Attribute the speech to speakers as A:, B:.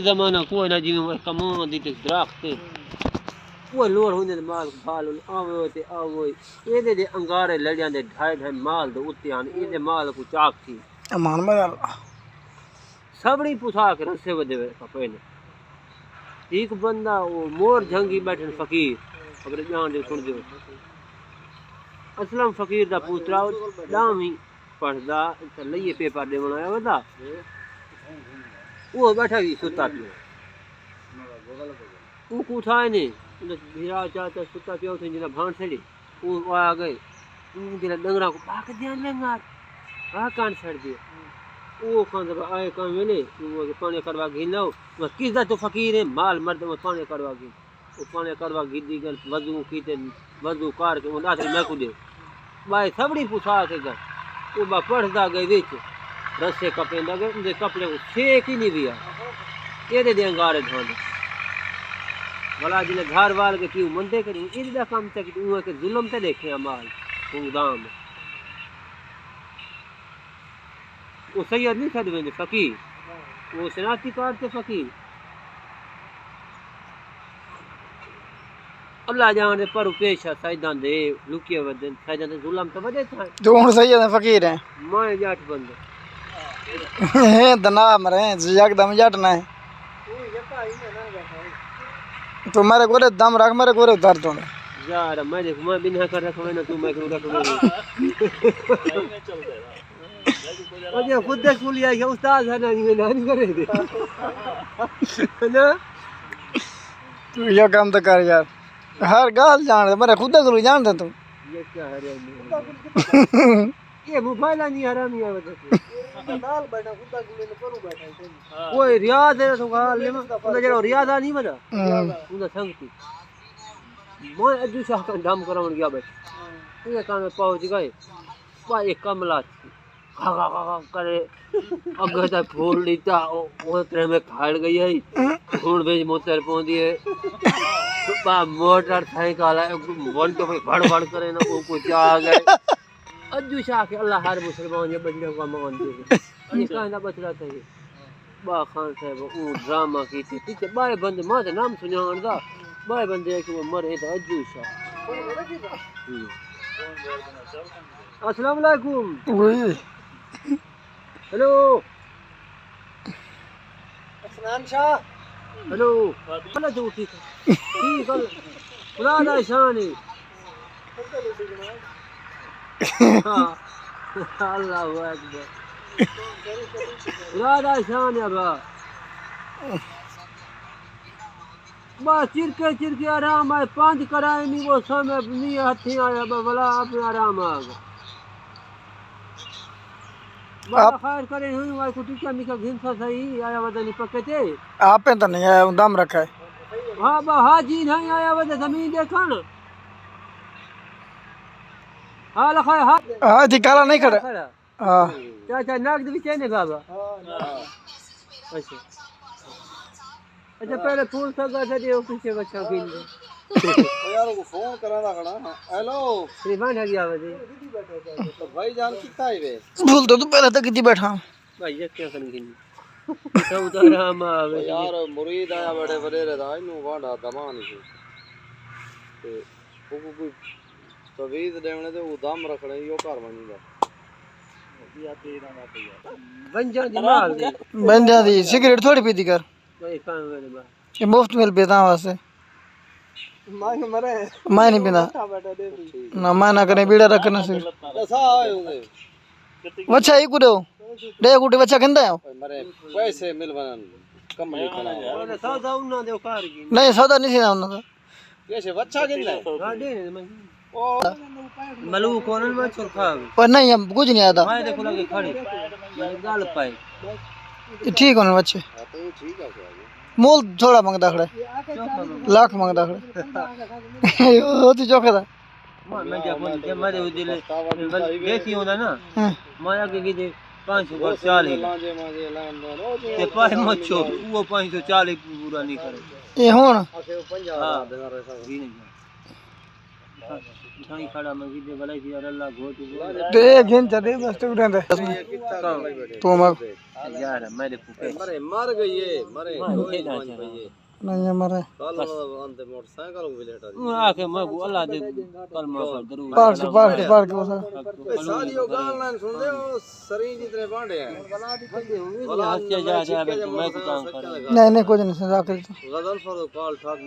A: जमाना कोई ना जिवें कमान दी ते दरख्त कोई लोड़ होंदे माल खाल आवो ते आवो एदे दे अंगारे लड़ियां दे ढाई ढाई माल दे उत्ते आन एदे माल को चाक थी
B: मान में
A: सबड़ी पुछा के रस्से वदे पहले एक बंदा वो मोर झंगी बैठन फकीर अगर जान दे सुन दे असलम फकीर दा पुत्रा डावी पढ़दा ते लइए पेपर दे बनाया वदा वो बैठा भी सुता पियो वो कुठाए ने भिरा चाचा सुता पियो थे जिना भाण छड़ी वो आ गए जिना डंगरा को पाक ध्यान लेंगा आ कान छड़ दियो वो खान आए काम वेले वो पानी करवा घिनो वो किसदा तो फकीर है माल मर्द में पानी करवा घी वो पानी करवा घी दी गल वजू कीते वजू कार के वो आखिर मैं को दे भाई सबड़ी पुछा के गए वो बा पढ़दा गए विच रस्से कपेंदा गए उनके कपड़े को सेक ही नहीं दिया ये दे अंगारे ढोंद भला जिले घर वाल के क्यों मंदे करी इदा काम तक उहा के जुल्म ते देखे माल दाम वो सैयद नहीं छड़ वेंदे फकीर वो शनाती कार्ड ते फकीर अल्लाह जाने पर पेशा सैयदान दे लुकिए वदन सैयदान दे जुल्म तो वदे था
B: जो हुन सैयद फकीर है
A: मैं जाट बंदे
B: दना मरे एकदम जट ना है तो मेरे गोरे दम रख मेरे गोरे उतार दो
A: यार मैं देख मैं बिना कर रख मैं तू मैं करूंगा तो अरे खुद देख बोलिया ये उस्ताद है ना ये नहीं करे दे ना
B: तू ये काम तो कर यार हर गाल जान दे मेरे खुद को जान दे तू
A: ये क्या है ये मोबाइल नहीं हरामी है बता नाल बैठा खुदा को लेने करू बैठा कोई रियाज है तो गाल ले उनका जो रियाज नहीं बता उनका संगति मैं अजू शाह का दम कराउन गया भाई ये काम में पहुंच गए बा एक कमला खा खा खा करे अगर तक फूल लीता वो तरह में खाड़ गई है फूल बेच मोतर पहुंची है बा मोटर साइकिल है वन तो भड़ भड़ करे ना वो कुछ आ गए अजू शाह के अल्लाह हर मुसलमान ये बंदे का मान दे ये कहना बचला था ये बा खान साहब वो ड्रामा की थी पीछे बाय बंदे मां से नाम सुनान दा बाय बंदे कि वो मरे तो अजू शाह अस्सलाम वालेकुम हेलो
B: असनान शाह
A: हेलो भला तो ठीक है ठीक है खुदा दा शान है अल्लाहु अकबर खुदा दा शान है बा चिरके आराम आए पांच कराए नहीं वो समय नहीं हाथी आया भला अपने आराम आ गया बड़ा खैर करे हुई वाई कुटी का मिका घिनसा सही आया वदनी पकते
B: आप पे तो नहीं आया दम रखा है
A: हां बा हाजी नहीं आया वद जमीन देखन हां लखा
B: हां जी काला नहीं खड़ा हां
A: चाचा नाक दे विच ने बाबा अच्छा अच्छा पहले फूल सगा से दे पीछे बच्चा गिन
B: यार को फोन कराना खड़ा हेलो
A: श्रीमान हगी आवे दे
B: तो भाई जान कितना है वे भूल तो तू पहले तक कितनी बैठा
A: भाई ये क्या कर गिन तो उतारा हम आवे
B: यार मुरीद आया बड़े बड़े रहता नु वाडा दमान से ते को कोई तवीज देवने ते उदाम रखने यो घर बनी दा बंजा दी सिगरेट थोड़ी पीती कर
A: भाई काम वाले बा
B: ये मुफ्त मिल पीता वास्ते मैं नहीं पीता ना मैं ना करे बीड़ा रखना से बच्चा ही कुड़ो डे कुटे बच्चा किंदा है मरे पैसे मिल बनन कम नहीं खाना
A: सौदा उन्ना दे कार की
B: नहीं सौदा नहीं सीना उन्ना
A: कैसे बच्चा किंदा है हां दे ओ मलू कोनन में चुरखा
B: पर नहीं हम कुछ नहीं आता
A: मैं देखो लगे खड़ी गाल पाए
B: ठीक होने बच्चे
A: तो ठीक है
B: मोल थोड़ा मंगदा खड़ा लाख मंगदा खड़ा वो तो चौका था
A: मैं क्या बोल के मारे वो दिल देसी होना ना माया के दे 540 ते पाए मच्छो वो 540 पूरा नहीं करे
B: ये हुन
A: हां 50 देना रहा भी नहीं छाई खड़ा मैं की दे भलाई थी अल्लाह घोट
C: दे घेन चले बस तो रहंदा
B: ये कितना कर बैठे
C: तो मैं
A: यार मेरे फुके
B: मरे मर गई है मरे कोई मान पई है
C: नहीं मरे
B: कल अंते मोटरसाइकिल को लेटा
A: आके मैं अल्लाह दे कलमा पर दरूद
C: पार के वो
B: सारी ओ गाल ना सुन दे ओ सरी जितने बांडे हैं
A: हत्या जा जा मैं को काम कर
C: नहीं कुछ नहीं रख
B: गदन फर कॉल ठाक